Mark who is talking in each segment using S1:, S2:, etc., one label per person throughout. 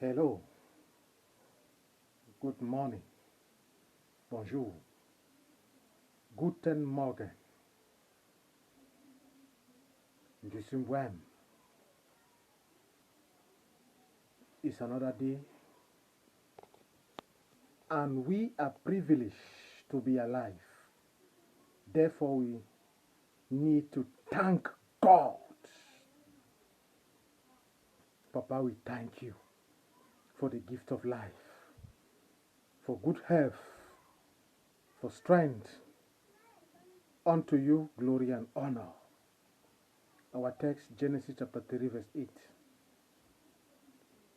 S1: Hello, good morning, bonjour, guten Morgen, Jusimbuem. It's another day, and we are privileged to be alive. Therefore, we need to thank God. Papa, we thank you for the gift of life, for good health, for strength. Unto you, glory and honor. Our text, Genesis chapter 3, verse 8.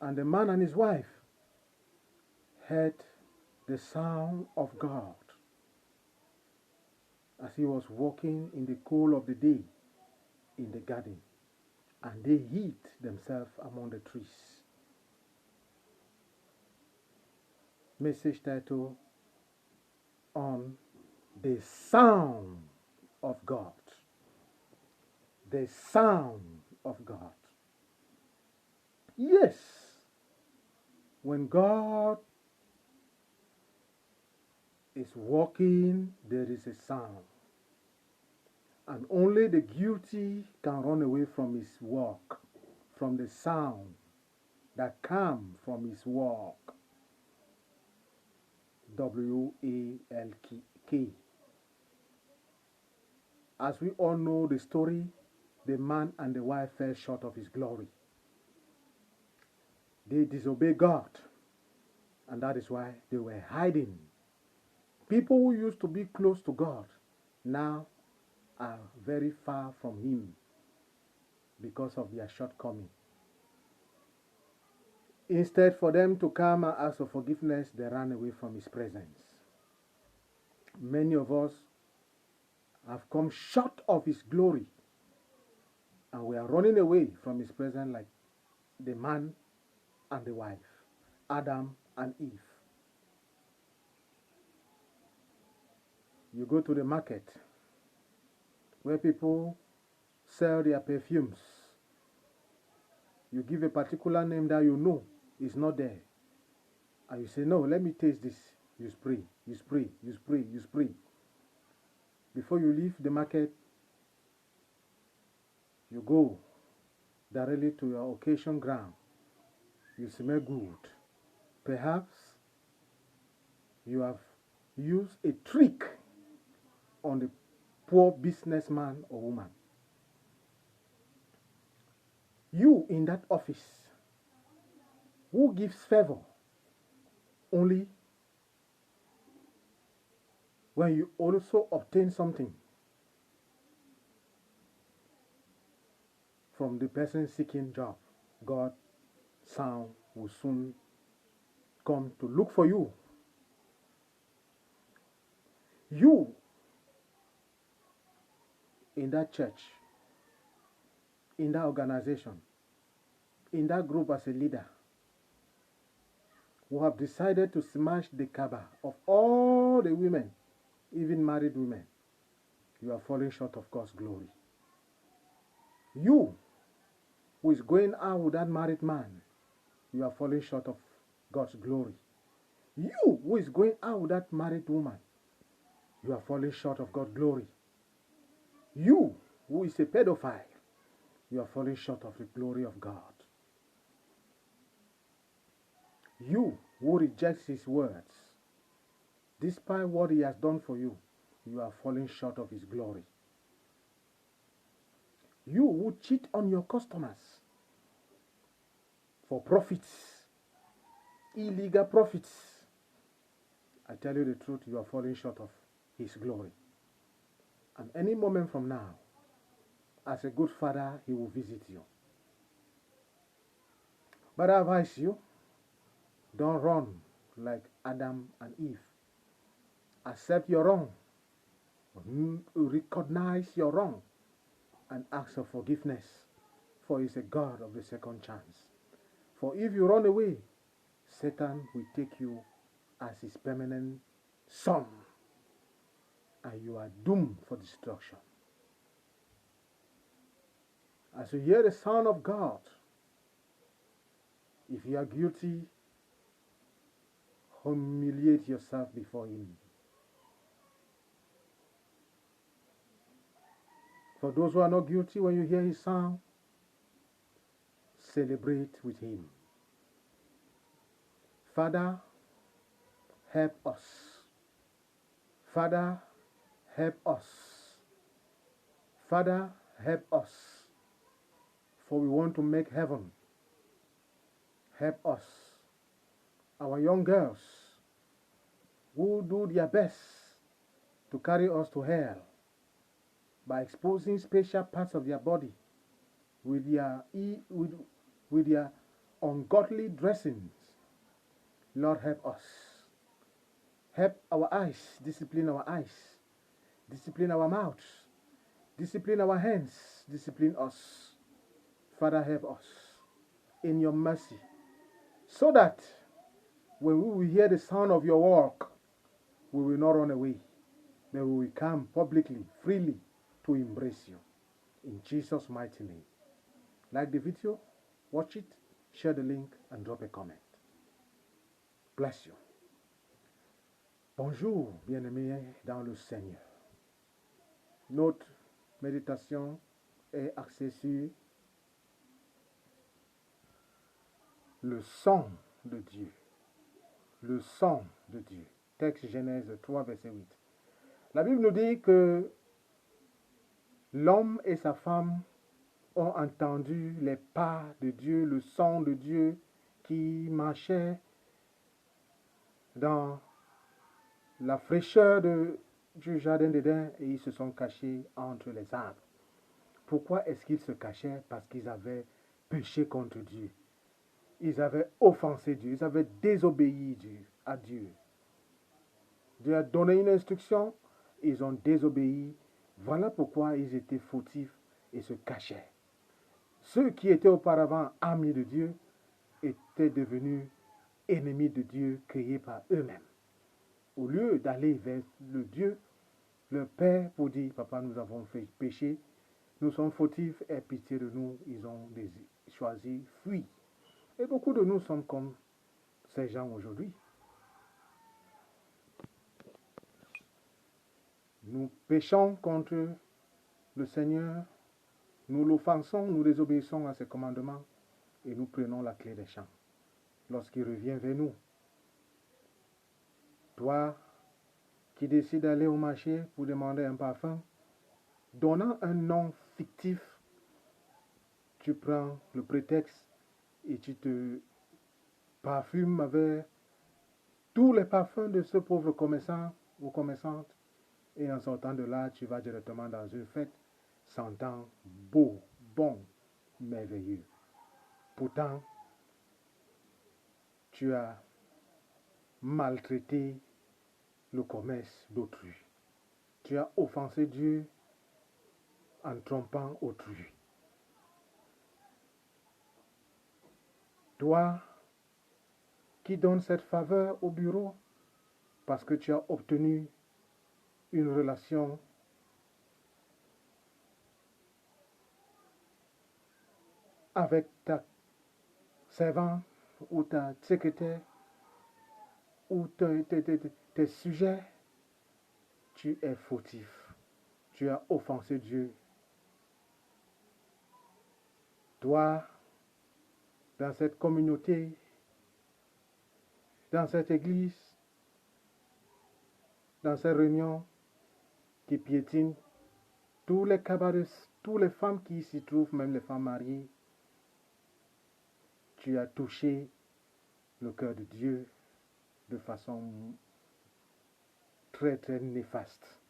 S1: And the man and his wife heard the sound of God as he was walking in the cool of the day in the garden, and they hid themselves among the trees. Message title on the sound of God. The sound of God. Yes, when God is walking, there is a sound. And only the guilty can run away from his walk, from the sound that comes from his walk. W-A-L-K. As we all know the story, the man and the wife fell short of his glory. They disobeyed God, and that is why they were hiding. People who used to be close to God now are very far from Him because of their shortcoming. Instead for them to come and ask for forgiveness, they ran away from His presence. Many of us have come short of His glory, and we are running away from His presence like the man and the wife, Adam and Eve. You go to the market where people sell their perfumes. You give a particular name that you know is not there. And you say, no, let me taste this. You spray, you spray, you spray, you spray. Before you leave the market, you go directly to your occasion ground. You smell good. Perhaps you have used a trick on the poor businessman or woman. You in that office, who gives favor only when you also obtain something from the person seeking job. God's sound will soon come to look for you. You in that church, in that organization, in that group as a leader, who have decided to smash the Kaaba of all the women, even married women, you are falling short of God's glory. You who is going out with that married man, you are falling short of God's glory. You who is going out with that married woman, you are falling short of God's glory. You who is a pedophile, you are falling short of the glory of God. You who rejects His words, despite what He has done for you, you are falling short of His glory. You who cheat on your customers for profits, illegal profits, I tell you the truth, you are falling short of His glory. And any moment from now, as a good father, He will visit you. But I advise you, don't run like Adam and Eve. Accept your wrong. Recognize your wrong and ask for forgiveness, for He is a God of the second chance. For if you run away, Satan will take you as his permanent son, and you are doomed for destruction. As you hear the sound of God, If you are guilty, humiliate yourself before Him. For those who are not guilty, when you hear His sound, celebrate with Him. Father, help us. Father, help us. Father, help us. For we want to make heaven. Help us. Our young girls who do their best to carry us to hell by exposing special parts of their body with their ungodly dressings. Lord, help us. Help our eyes, discipline our eyes, discipline our mouths, discipline our hands, discipline us. Father, help us in your mercy, so that when we will hear the sound of your walk, we will not run away, but we will come publicly, freely to embrace you. In Jesus' mighty name. Like the video, watch it, share the link, and drop a comment. Bless you. Bonjour, bien-aimés dans le Seigneur. Notre méditation est axée sur le son de Dieu. Le son de Dieu. Texte Genèse 3, verset 8. La Bible nous dit que l'homme et sa femme ont entendu les pas de Dieu, le son de Dieu qui marchait dans la fraîcheur du jardin d'Éden, et ils se sont cachés entre les arbres. Pourquoi est-ce qu'ils se cachaient? Parce qu'ils avaient péché contre Dieu. Ils avaient offensé Dieu. Ils avaient désobéi à Dieu. Dieu a donné une instruction, ils ont désobéi. Voilà pourquoi ils étaient fautifs et se cachaient. Ceux qui étaient auparavant amis de Dieu étaient devenus ennemis de Dieu créés par eux-mêmes. Au lieu d'aller vers le Dieu, leur Père, pour dire, Papa, nous avons fait péché, nous sommes fautifs, aie pitié de nous, ils ont choisi fuir. Et beaucoup de nous sommes comme ces gens aujourd'hui. Nous péchons contre le Seigneur, nous l'offensons, nous désobéissons à ses commandements et nous prenons la clé des champs. Lorsqu'il revient vers nous, toi qui décides d'aller au marché pour demander un parfum, donnant un nom fictif, tu prends le prétexte et tu te parfumes avec tous les parfums de ce pauvre commerçant ou commerçante, et en sortant de là, tu vas directement dans une fête sentant beau, bon, merveilleux. Pourtant, tu as maltraité le commerce d'autrui. Tu as offensé Dieu en trompant autrui. Toi qui donnes cette faveur au bureau parce que tu as obtenu une relation avec ta servante ou ta secrétaire ou tes sujets, tu es fautif. Tu as offensé Dieu. Toi, dans cette communauté, dans cette église, dans ces réunions qui piétinent tous les cabarets, toutes les femmes qui s'y trouvent, même les femmes mariées, tu as touché le cœur de Dieu de façon très très néfaste.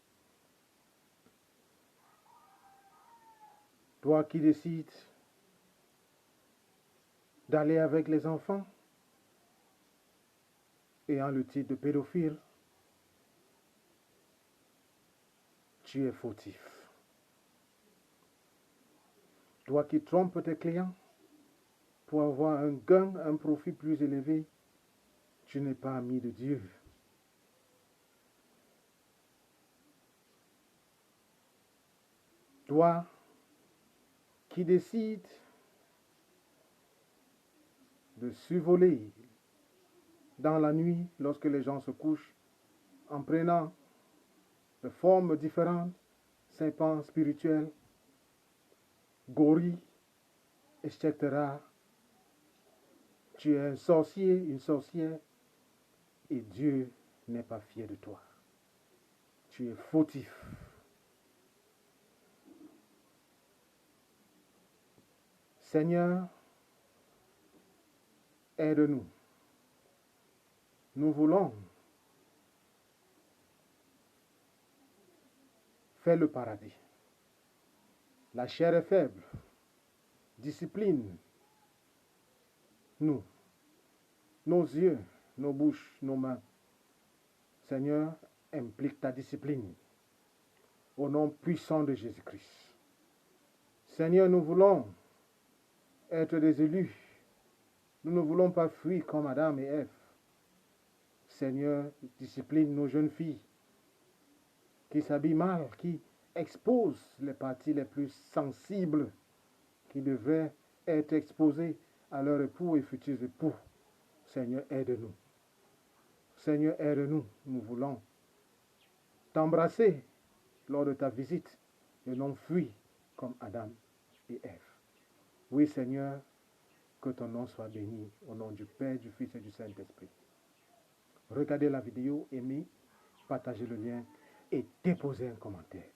S1: Toi qui décides d'aller avec les enfants ayant le titre de pédophile, tu es fautif. Toi qui trompes tes clients pour avoir un gain, un profit plus élevé, tu n'es pas ami de Dieu. Toi qui décides de survoler dans la nuit lorsque les gens se couchent en prenant de formes différentes, serpents spirituels, gorilles, etc. Tu es un sorcier, une sorcière, et Dieu n'est pas fier de toi. Tu es fautif. Seigneur, aide-nous. Nous voulons faire le paradis. La chair est faible. Discipline nous, nos yeux, nos bouches, nos mains. Seigneur, implique ta discipline au nom puissant de Jésus-Christ. Seigneur, nous voulons être des élus. Nous ne voulons pas fuir comme Adam et Ève. Seigneur, discipline nos jeunes filles qui s'habillent mal, qui exposent les parties les plus sensibles qui devraient être exposées à leur époux et futurs époux. Seigneur, aide-nous. Seigneur, aide-nous. Nous voulons t'embrasser lors de ta visite et non fuir comme Adam et Ève. Oui, Seigneur, que ton nom soit béni au nom du Père, du Fils et du Saint-Esprit. Regardez la vidéo, aimez, partagez le lien et déposez un commentaire.